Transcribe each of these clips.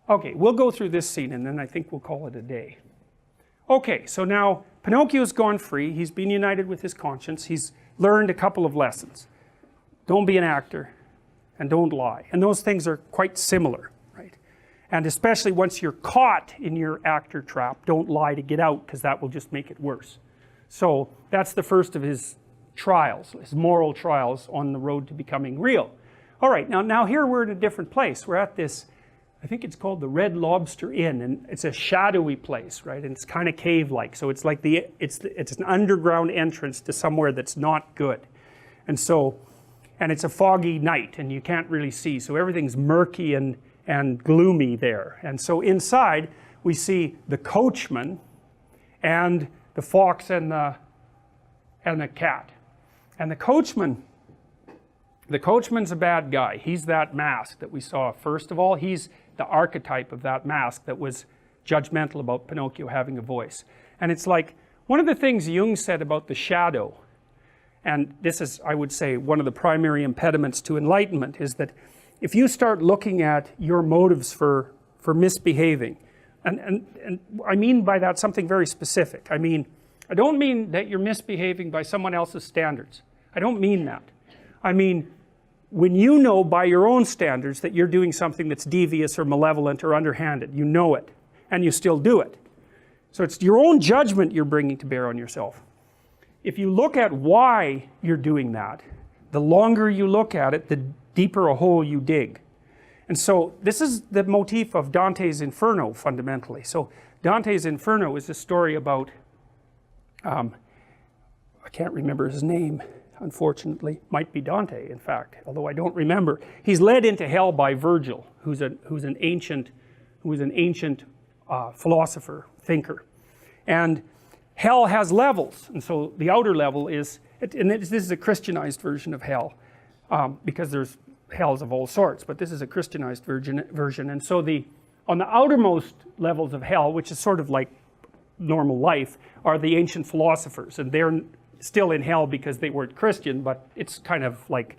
Okay, we'll go through this scene and then I think we'll call it a day. Okay, so now Pinocchio's gone free. He's been united with his conscience. He's learned a couple of lessons. Don't be an actor and don't lie. And those things are quite similar, right? And especially once you're caught in your actor trap, don't lie to get out, because that will just make it worse. So that's the first of his trials, his moral trials on the road to becoming real. All right, now here we're in a different place. We're at this, I think it's called the Red Lobster Inn, and it's a shadowy place, right? And it's kind of cave-like, so it's like it's an underground entrance to somewhere that's not good. And so, and it's a foggy night, and you can't really see, so everything's murky and gloomy there. And so inside, we see the coachman and the fox and the cat. And the coachman's a bad guy. He's that mask that we saw. First of all, he's the archetype of that mask that was judgmental about Pinocchio having a voice. And it's like, one of the things Jung said about the shadow, and this is, I would say, one of the primary impediments to enlightenment, is that if you start looking at your motives for misbehaving, and I mean by that something very specific. I don't mean that you're misbehaving by someone else's standards. I don't mean that. I mean, when you know by your own standards that you're doing something that's devious or malevolent or underhanded, you know it, and you still do it. So it's your own judgment you're bringing to bear on yourself. If you look at why you're doing that, the longer you look at it, the deeper a hole you dig. And so this is the motif of Dante's Inferno, fundamentally. So Dante's Inferno is a story about, I can't remember his name, unfortunately. Might be Dante, in fact, although I don't remember. He's led into hell by Virgil, who's an ancient philosopher, thinker. And hell has levels, and so the outer level is, and this is a Christianized version of hell, because there's hells of all sorts, but this is a Christianized version. And so on the outermost levels of hell, which is sort of like normal life, are the ancient philosophers, and they're still in hell because they weren't Christian, but it's kind of like,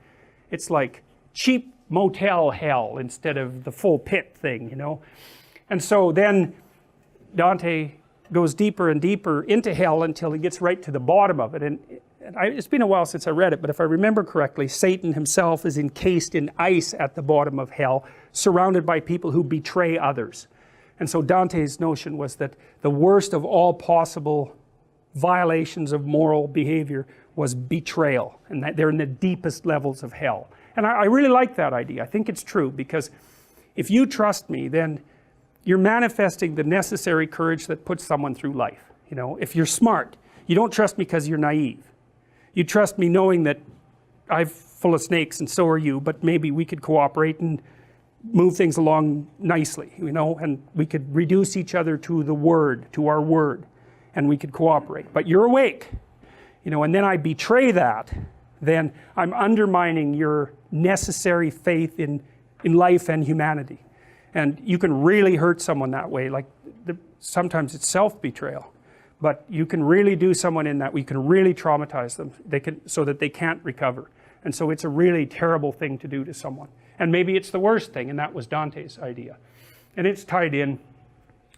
it's like cheap motel hell instead of the full pit thing, you know. And so then Dante goes deeper and deeper into hell until he gets right to the bottom of it. And it's been a while since I read it, but if I remember correctly, Satan himself is encased in ice at the bottom of hell, surrounded by people who betray others. And so Dante's notion was that the worst of all possible violations of moral behavior was betrayal, and that they're in the deepest levels of hell. And I really like that idea. I think it's true, because if you trust me, then you're manifesting the necessary courage that puts someone through life. You know, if you're smart, you don't trust me because you're naive. You trust me knowing that I'm full of snakes and so are you, but maybe we could cooperate and move things along nicely, you know, and we could reduce each other to our word, and we could cooperate. But you're awake, you know, and then I betray that, then I'm undermining your necessary faith in life and humanity. And you can really hurt someone that way. Like sometimes it's self-betrayal, but you can really do someone in that. We can really traumatize them. So that they can't recover. And so it's a really terrible thing to do to someone. And maybe it's the worst thing, and that was Dante's idea. And it's tied in.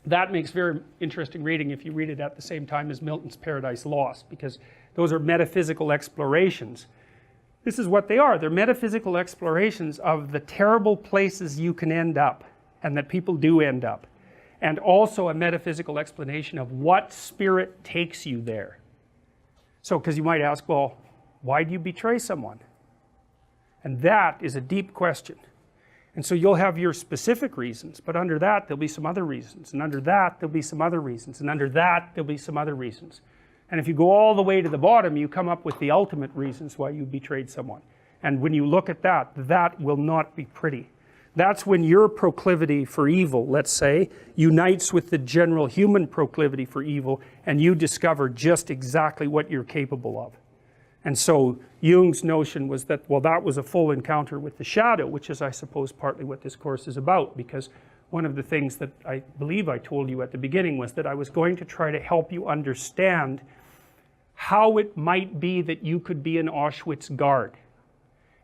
That makes very interesting reading if you read it at the same time as Milton's Paradise Lost, because those are metaphysical explorations. This is what they are. They're metaphysical explorations of the terrible places you can end up, and that people do end up. And also a metaphysical explanation of what spirit takes you there. So, because you might ask, well, why do you betray someone? And that is a deep question. And so you'll have your specific reasons, but under that there'll be some other reasons, and under that there'll be some other reasons, and under that there'll be some other reasons. And if you go all the way to the bottom, you come up with the ultimate reasons why you betrayed someone. And when you look at that, that will not be pretty. That's when your proclivity for evil, let's say, unites with the general human proclivity for evil, and you discover just exactly what you're capable of. And so Jung's notion was that, well, that was a full encounter with the shadow, which is, I suppose, partly what this course is about, because one of the things that I believe I told you at the beginning was that I was going to try to help you understand how it might be that you could be an Auschwitz guard.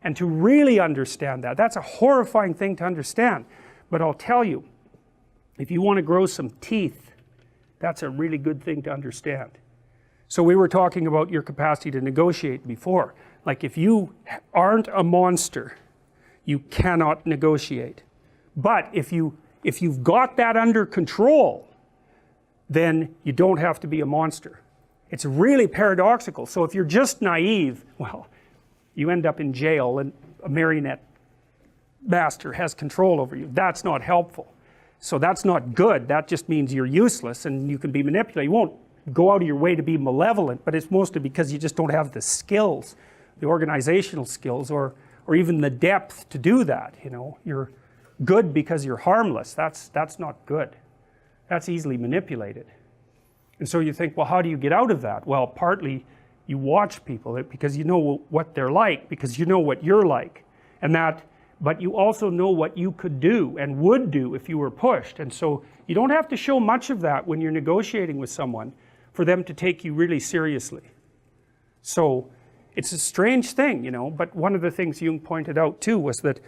And to really understand that, that's a horrifying thing to understand. But I'll tell you, If you want to grow some teeth, that's a really good thing to understand. So we were talking about your capacity to negotiate before. Like if you aren't a monster, you cannot negotiate. But if you've got that under control, then you don't have to be a monster. It's really paradoxical. So if you're just naive, well, you end up in jail and a marionette master has control over you. That's not helpful. So that's not good. That just means you're useless and you can be manipulated. You won't go out of your way to be malevolent, but it's mostly because you just don't have the skills, the organizational skills, or even the depth to do that. You know, you're good because you're harmless. That's not good. That's easily manipulated. And so you think, well, how do you get out of that? Well, partly you watch people because you know what they're like, because you know what you're like, but you also know what you could do and would do if you were pushed. And so you don't have to show much of that when you're negotiating with someone for them to take you really seriously. So it's a strange thing, you know, but one of the things Jung pointed out too was that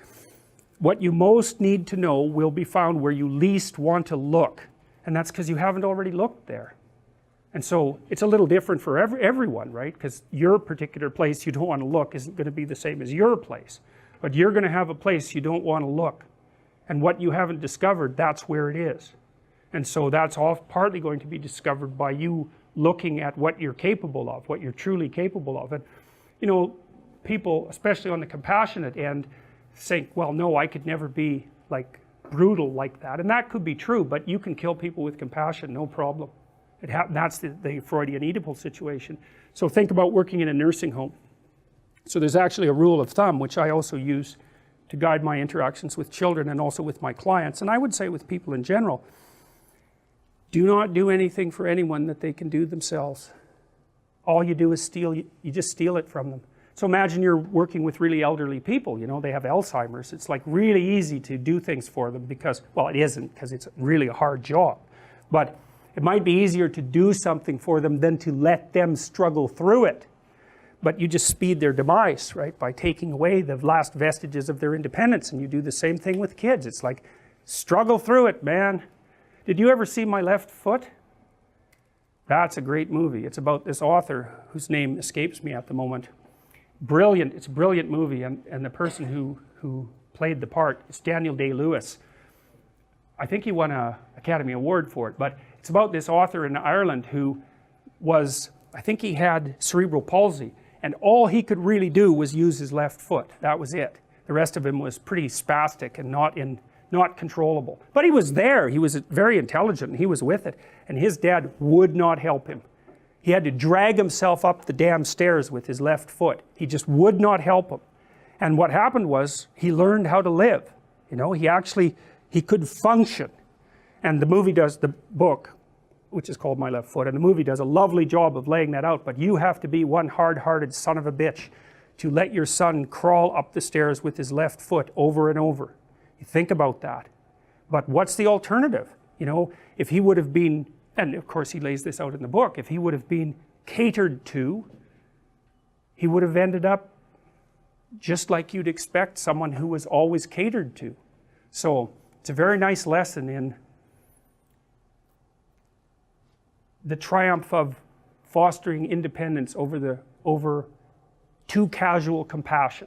what you most need to know will be found where you least want to look. And that's because you haven't already looked there. And so it's a little different for everyone, right? Because your particular place you don't want to look isn't going to be the same as your place. But you're going to have a place you don't want to look. And what you haven't discovered, that's where it is. And so that's all partly going to be discovered by you looking at what you're capable of, what you're truly capable of. And, you know, people, especially on the compassionate end, think, well, no, I could never be like brutal like that. And that could be true, but you can kill people with compassion, no problem. That's the Freudian Oedipal situation. So think about working in a nursing home. So there's actually a rule of thumb, which I also use to guide my interactions with children and also with my clients, and I would say with people in general. Do not do anything for anyone that they can do themselves. All you do is steal, you just steal it from them. So imagine you're working with really elderly people, you know, they have Alzheimer's. It's like really easy to do things for them because, well, it isn't, because it's really a hard job. But it might be easier to do something for them than to let them struggle through it. But you just speed their demise, right, by taking away the last vestiges of their independence. And you do the same thing with kids. It's like, struggle through it, man. Did you ever see My Left Foot? That's a great movie. It's about this author whose name escapes me at the moment. Brilliant. It's a brilliant movie. And the person who played the part is Daniel Day-Lewis. I think he won an Academy Award for it. But it's about this author in Ireland who was, I think he had cerebral palsy. And all he could really do was use his left foot. That was it. The rest of him was pretty spastic and not controllable. But he was there. He was very intelligent and he was with it. And his dad would not help him. He had to drag himself up the damn stairs with his left foot. He just would not help him. And what happened was he learned how to live. You know, he could function. And the book, which is called My Left Foot, and the movie does a lovely job of laying that out. But you have to be one hard-hearted son of a bitch to let your son crawl up the stairs with his left foot over and over. You think about that. But what's the alternative? You know, if he would have been, and of course he lays this out in the book, if he would have been catered to, he would have ended up just like you'd expect someone who was always catered to. So it's a very nice lesson in the triumph of fostering independence over too casual compassion.